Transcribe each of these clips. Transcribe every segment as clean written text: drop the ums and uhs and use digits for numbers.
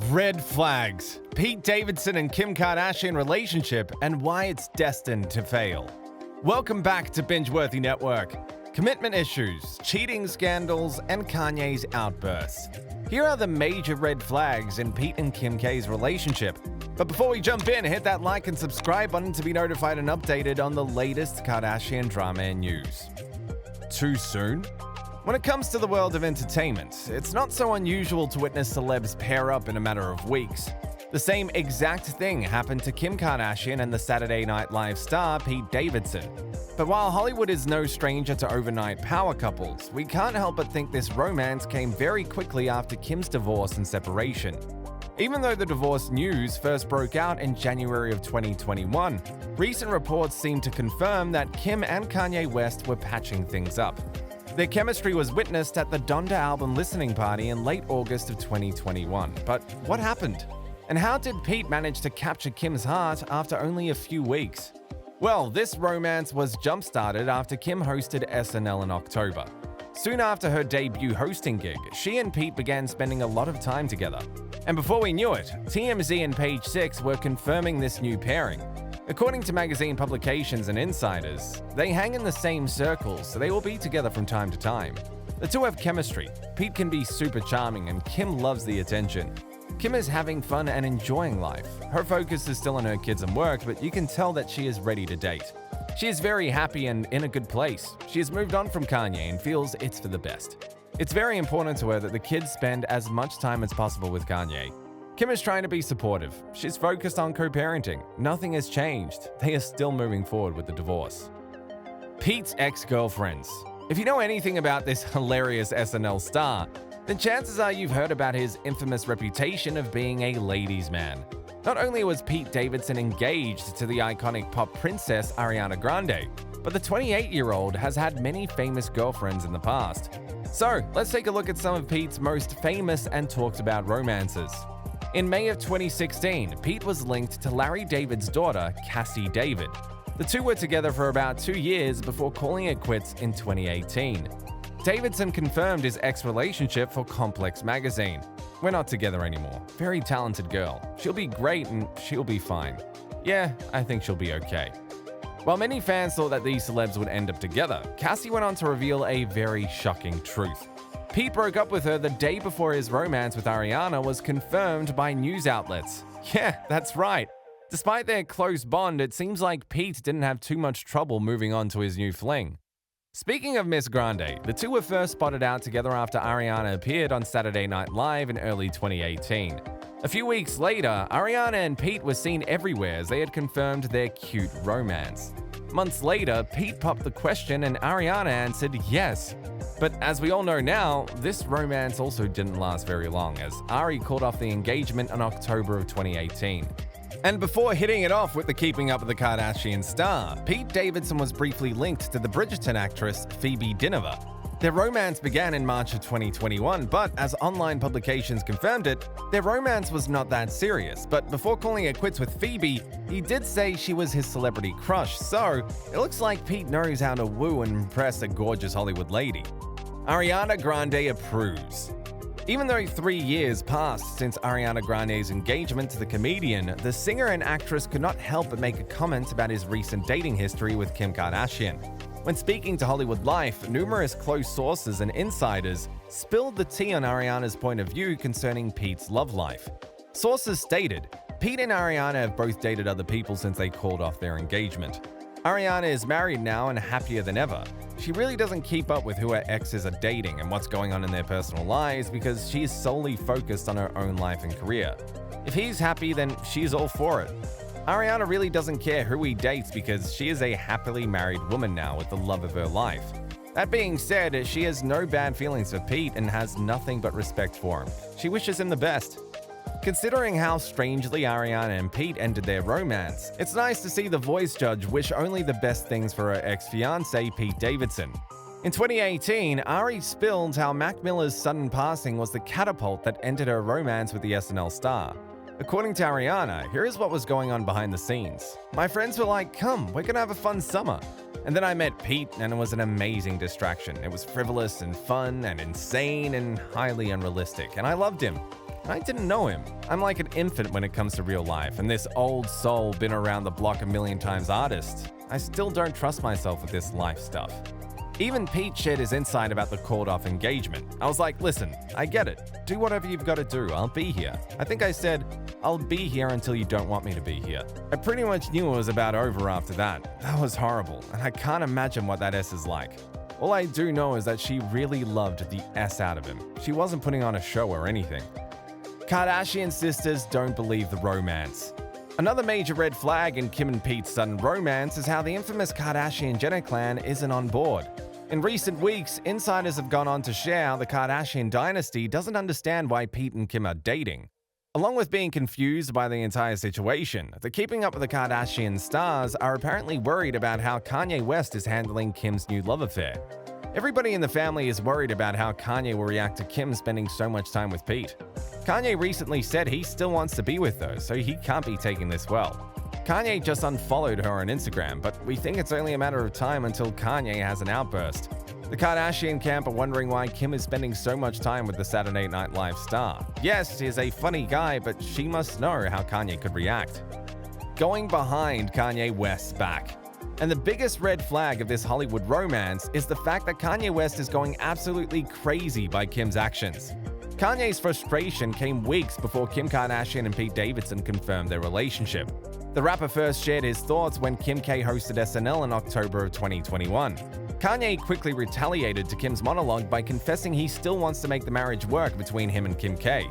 Red flags, Pete Davidson and Kim Kardashian relationship and why it's destined to fail. Welcome back to Binge-Worthy Network. Commitment issues, cheating scandals, and Kanye's outbursts. Here are the major red flags in Pete and Kim K's relationship. But before we jump in, hit that like and subscribe button to be notified and updated on the latest Kardashian drama and news. Too soon? When it comes to the world of entertainment, it's not so unusual to witness celebs pair up in a matter of weeks. The same exact thing happened to Kim Kardashian and the Saturday Night Live star Pete Davidson. But while Hollywood is no stranger to overnight power couples, we can't help but think this romance came very quickly after Kim's divorce and separation. Even though the divorce news first broke out in January of 2021, recent reports seem to confirm that Kim and Kanye West were patching things up. Their chemistry was witnessed at the Donda album listening party in late August of 2021. But what happened? And how did Pete manage to capture Kim's heart after only a few weeks? Well, this romance was jump-started after Kim hosted SNL in October. Soon after her debut hosting gig, she and Pete began spending a lot of time together. And before we knew it, TMZ and Page Six were confirming this new pairing. According to magazine publications and insiders, they hang in the same circles, so they will be together from time to time. The two have chemistry. Pete can be super charming and Kim loves the attention. Kim is having fun and enjoying life. Her focus is still on her kids and work, but you can tell that she is ready to date. She is very happy and in a good place. She has moved on from Kanye and feels it's for the best. It's very important to her that the kids spend as much time as possible with Kanye. Kim is trying to be supportive. She's focused on co-parenting. Nothing has changed. They are still moving forward with the divorce. Pete's ex-girlfriends. If you know anything about this hilarious SNL star, then chances are you've heard about his infamous reputation of being a ladies' man. Not only was Pete Davidson engaged to the iconic pop princess Ariana Grande, but the 28-year-old has had many famous girlfriends in the past. So, let's take a look at some of Pete's most famous and talked about romances. In May of 2016, Pete was linked to Larry David's daughter, Cassie David. The two were together for about 2 years before calling it quits in 2018. Davidson confirmed his ex-relationship for Complex magazine. "We're not together anymore. Very talented girl. She'll be great and she'll be fine. Yeah, I think she'll be okay." While many fans thought that these celebs would end up together, Cassie went on to reveal a very shocking truth. Pete broke up with her the day before his romance with Ariana was confirmed by news outlets. Yeah, that's right. Despite their close bond, it seems like Pete didn't have too much trouble moving on to his new fling. Speaking of Miss Grande, the two were first spotted out together after Ariana appeared on Saturday Night Live in early 2018. A few weeks later, Ariana and Pete were seen everywhere as they had confirmed their cute romance. Months later, Pete popped the question and Ariana answered yes. But as we all know now, this romance also didn't last very long, as Ari called off the engagement in October of 2018. And before hitting it off with the Keeping Up with the Kardashian star, Pete Davidson was briefly linked to the Bridgerton actress Phoebe Dynevor. Their romance began in March of 2021, but as online publications confirmed it, their romance was not that serious. But before calling it quits with Phoebe, he did say she was his celebrity crush, so it looks like Pete knows how to woo and impress a gorgeous Hollywood lady. Ariana Grande approves. Even though 3 years passed since Ariana Grande's engagement to the comedian, the singer and actress could not help but make a comment about his recent dating history with Kim Kardashian. When speaking to Hollywood Life, numerous close sources and insiders spilled the tea on Ariana's point of view concerning Pete's love life. Sources stated, Pete and Ariana have both dated other people since they called off their engagement. Ariana is married now and happier than ever. She really doesn't keep up with who her exes are dating and what's going on in their personal lives because she is solely focused on her own life and career. If he's happy, then she's all for it. Ariana really doesn't care who he dates because she is a happily married woman now with the love of her life. That being said, she has no bad feelings for Pete and has nothing but respect for him. She wishes him the best. Considering how strangely Ariana and Pete ended their romance, it's nice to see the Voice judge wish only the best things for her ex-fiancé Pete Davidson. In 2018, Ari spilled how Mac Miller's sudden passing was the catapult that ended her romance with the SNL star. According to Ariana, here is what was going on behind the scenes. "My friends were like, 'Come, we're gonna have a fun summer.' And then I met Pete and it was an amazing distraction. It was frivolous and fun and insane and highly unrealistic, and I loved him. I didn't know him. I'm like an infant when it comes to real life, and this old soul, been around the block a million times artist, I still don't trust myself with this life stuff. Even Pete shared his insight about the called-off engagement. I was like, listen, I get it. Do whatever you've got to do. I'll be here. I think I said, I'll be here until you don't want me to be here. I pretty much knew it was about over after that. That was horrible, and I can't imagine what that S is like. All I do know is that she really loved the S out of him. She wasn't putting on a show or anything. Kardashian sisters don't believe the romance. Another major red flag in Kim and Pete's sudden romance is how the infamous Kardashian-Jenner clan isn't on board. In recent weeks, insiders have gone on to share how the Kardashian dynasty doesn't understand why Pete and Kim are dating. Along with being confused by the entire situation, the Keeping Up with the Kardashian stars are apparently worried about how Kanye West is handling Kim's new love affair. Everybody in the family is worried about how Kanye will react to Kim spending so much time with Pete. Kanye recently said he still wants to be with her, so he can't be taking this well. Kanye just unfollowed her on Instagram, but we think it's only a matter of time until Kanye has an outburst. The Kardashian camp are wondering why Kim is spending so much time with the Saturday Night Live star. Yes, he's a funny guy, but she must know how Kanye could react. Going behind Kanye West's back. And the biggest red flag of this Hollywood romance is the fact that Kanye West is going absolutely crazy by Kim's actions. Kanye's frustration came weeks before Kim Kardashian and Pete Davidson confirmed their relationship. The rapper first shared his thoughts when Kim K hosted SNL in October of 2021. Kanye quickly retaliated to Kim's monologue by confessing he still wants to make the marriage work between him and Kim K.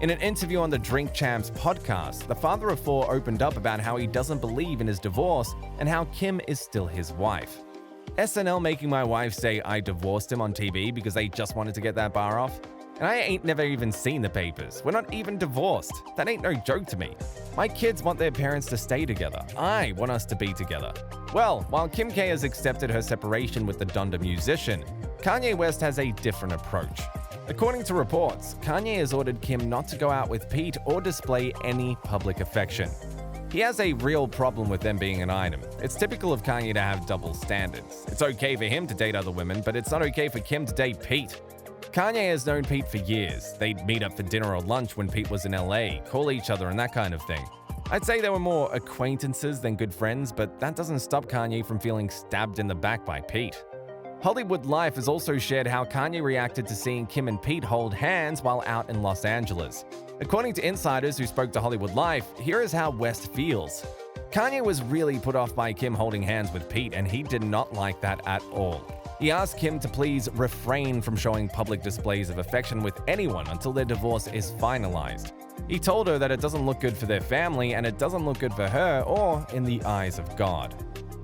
In an interview on the Drink Champs podcast, the father of four opened up about how he doesn't believe in his divorce and how Kim is still his wife. SNL making my wife say I divorced him on TV because they just wanted to get that bar off? And I ain't never even seen the papers. We're not even divorced. That ain't no joke to me. My kids want their parents to stay together. I want us to be together. Well, while Kim K has accepted her separation with the Donda musician, Kanye West has a different approach. According to reports, Kanye has ordered Kim not to go out with Pete or display any public affection. He has a real problem with them being an item. It's typical of Kanye to have double standards. It's okay for him to date other women, but it's not okay for Kim to date Pete. Kanye has known Pete for years. They'd meet up for dinner or lunch when Pete was in LA, call each other and that kind of thing. I'd say they were more acquaintances than good friends, but that doesn't stop Kanye from feeling stabbed in the back by Pete. Hollywood Life has also shared how Kanye reacted to seeing Kim and Pete hold hands while out in Los Angeles. According to insiders who spoke to Hollywood Life, here is how West feels. Kanye was really put off by Kim holding hands with Pete, and he did not like that at all. He asked Kim to please refrain from showing public displays of affection with anyone until their divorce is finalized. He told her that it doesn't look good for their family and it doesn't look good for her or in the eyes of God.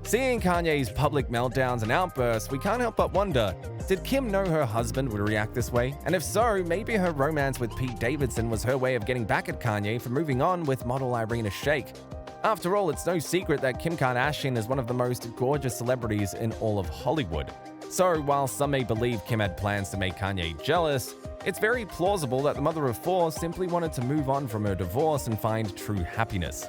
Seeing Kanye's public meltdowns and outbursts, we can't help but wonder, did Kim know her husband would react this way? And if so, maybe her romance with Pete Davidson was her way of getting back at Kanye for moving on with model Irina Shayk. After all, it's no secret that Kim Kardashian is one of the most gorgeous celebrities in all of Hollywood. So, while some may believe Kim had plans to make Kanye jealous, it's very plausible that the mother of four simply wanted to move on from her divorce and find true happiness.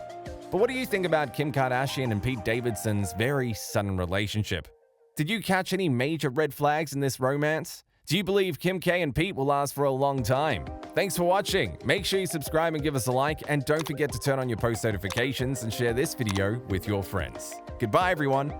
But what do you think about Kim Kardashian and Pete Davidson's very sudden relationship? Did you catch any major red flags in this romance? Do you believe Kim K and Pete will last for a long time? Thanks for watching. Make sure you subscribe and give us a like, and don't forget to turn on your post notifications and share this video with your friends. Goodbye, everyone.